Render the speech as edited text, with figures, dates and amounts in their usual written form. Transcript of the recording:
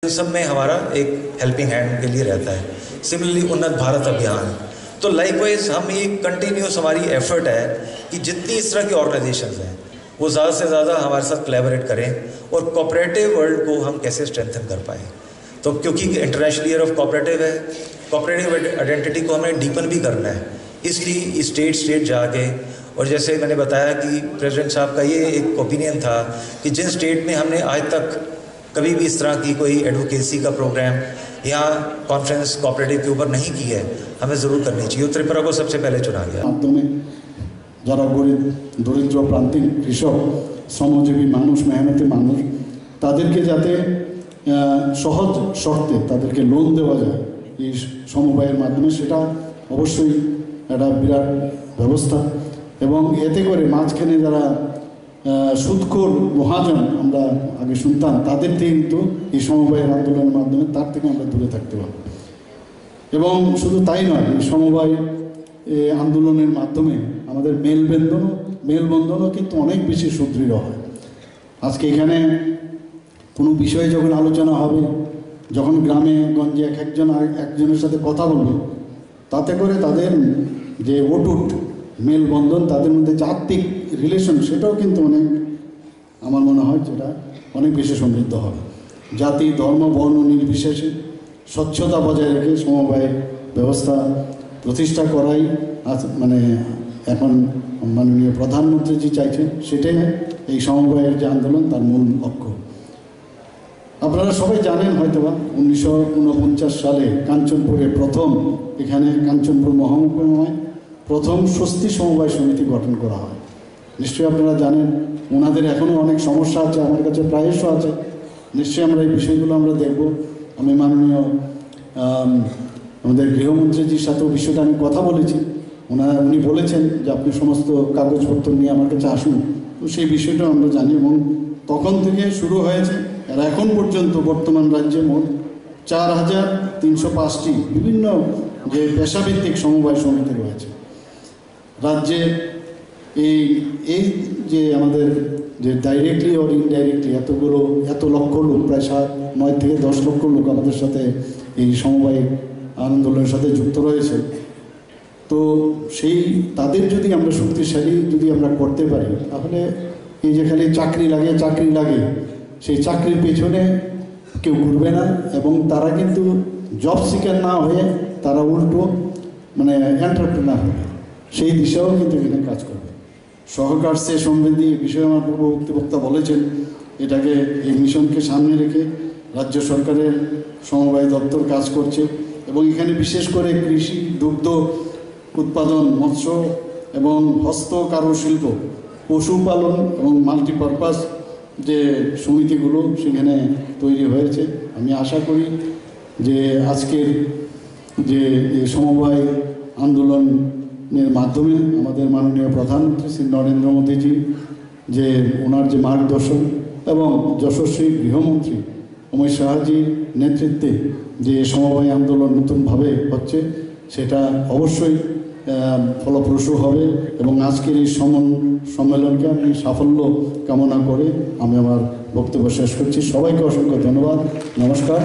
इन सब में हमारा एक हेल्पिंग हैंड के लिए रहता है। सिमिलरली उन्नत भारत अभियान, तो लाइकवाइज हम एक कंटिन्यूस हमारी एफर्ट है कि जितनी इस तरह की ऑर्गेनाइजेशंस हैं वो ज़्यादा से ज़्यादा हमारे साथ कोलैबोरेट करें और कोऑपरेटिव वर्ल्ड को हम कैसे स्ट्रेंथन कर पाएँ। तो क्योंकि इंटरनेशनल ईयर ऑफ कोऑपरेटिव है, कोऑपरेटिव आइडेंटिटी को हमें डीपन भी करना है, इसलिए स्टेट जाके, और जैसे मैंने बताया कि प्रेसिडेंट साहब का ये एक ओपिनियन था कि जिन स्टेट में हमने आज तक कभी भी इस तरह की कोई एडवोकेसी का प्रोग्राम या कॉन्फ्रेंस कोऑपरेटिव के ऊपर नहीं की है, हमें ज़रूर करनी चाहिए। त्रिपुरा को सबसे पहले चुना गया। माध्यमे যারা গরিব দরিদ্র প্রান্তিক কৃষক শ্রমজীবী মানুষ মেহনতি মানুষ তাদেরকে যাতে সহজ শর্তে তাদেরকে লোন দেওয়া যায় এই সমবায়ের মাধ্যমে, সেটা অবশ্যই একটা বিরাট ব্যবস্থা। এবং এতে করে মাঝখানে যারা সুদখোর মহাজন আমরা আগে শুনতাম, তাদের থেকে কিন্তু এই সমবায়ের আন্দোলনের মাধ্যমে তার থেকে আমরা দূরে থাকতে পারব। এবং শুধু তাই নয়, এই সমবায় আন্দোলনের মাধ্যমে আমাদের মেলবন্ধনও কিন্তু অনেক বেশি সুদৃঢ় হয়। আজকে এখানে কোনো বিষয়ে যখন আলোচনা হবে, যখন গ্রামে গঞ্জে একজনের সাথে কথা বলবে, তাতে করে তাদের যে অটুট মেলবন্ধন, তাদের মধ্যে যে আত্মিক রিলেশন, সেটাও কিন্তু অনেক, আমার মনে হয় যেটা অনেক বেশি সমৃদ্ধ হবে। জাতি ধর্ম বর্ণ নির্বিশেষে স্বচ্ছতা বজায় রেখে সমবায় ব্যবস্থা প্রতিষ্ঠা করাই মানে এখন মাননীয় প্রধানমন্ত্রী যে চাইছেন, সেটাই এই সমবায়ের যে আন্দোলন তার মূল লক্ষ্য। আপনারা সবাই জানেন হয়তোবা 1949 সালে কাঞ্চনপুরে প্রথম, এখানে কাঞ্চনপুর মহকুমায় প্রথম স্বস্তি সমবায় সমিতি গঠন করা হয়। নিশ্চয়ই আপনারা জানেন, ওনাদের এখনও অনেক সমস্যা আছে, আমার কাছে প্রায়শ আছে। নিশ্চয়ই আমরা এই বিষয়গুলো আমরা দেখব। আমি মাননীয় আমাদের গৃহমন্ত্রীজির সাথেও বিষয়টা আমি কথা বলেছি। উনি বলেছেন যে আপনি সমস্ত কাগজপত্র নিয়ে আমার কাছে আসুন। তো সেই বিষয়টাও আমরা জানি এবং তখন থেকে শুরু হয়েছে। আর এখন পর্যন্ত বর্তমান রাজ্যে মোট 4305টি বিভিন্ন যে পেশাভিত্তিক সমবায় সমিতি রয়েছে রাজ্যে। এই যে আমাদের যে ডাইরেক্টলি অর ইনডাইরেক্টলি এত লক্ষ লোক, প্রায় 9 থেকে 10 লক্ষ লোক আমাদের সাথে এই সমবায় আন্দোলনের সাথে যুক্ত রয়েছে। তো সেই তাদের যদি আমরা শক্তিশালী যদি আমরা করতে পারি, তাহলে এই যে খালি চাকরি লাগে সেই চাকরির পেছনে কেউ ঘুরবে না। এবং তারা কিন্তু জব সিকার না হয়ে তারা উল্টো মানে এন্টারপ্রেনার হবে, সেই দিশাও কিন্তু এখানে কাজ করবে। সহকার সে সমৃদ্ধি এই বিষয়ে আমার পূর্ববর্তী বক্তা বলেছেন। এটাকে এই মিশনকে সামনে রেখে রাজ্য সরকারের সমবায় দপ্তর কাজ করছে এবং এখানে বিশেষ করে কৃষি, দুগ্ধ উৎপাদন, মৎস্য এবং হস্ত কারুশিল্প, পশুপালন এবং মাল্টিপারপাস যে সমিতিগুলো সেখানে তৈরি হয়েছে। আমি আশা করি যে আজকের যে সমবায় আন্দোলনের মাধ্যমে আমাদের মাননীয় প্রধানমন্ত্রী শ্রী নরেন্দ্র মোদীজি যে ওনার যে মার্গদর্শন এবং যশস্বী গৃহমন্ত্রী অমিত শাহজির নেতৃত্বে যে সমবায় আন্দোলন নতুনভাবে হচ্ছে, সেটা অবশ্যই ফলপ্রসূ হবে। এবং আজকের এই সম্মেলনকে আমি সাফল্য কামনা করে আমি আমার বক্তব্য শেষ করছি। সবাইকে অসংখ্য ধন্যবাদ। নমস্কার।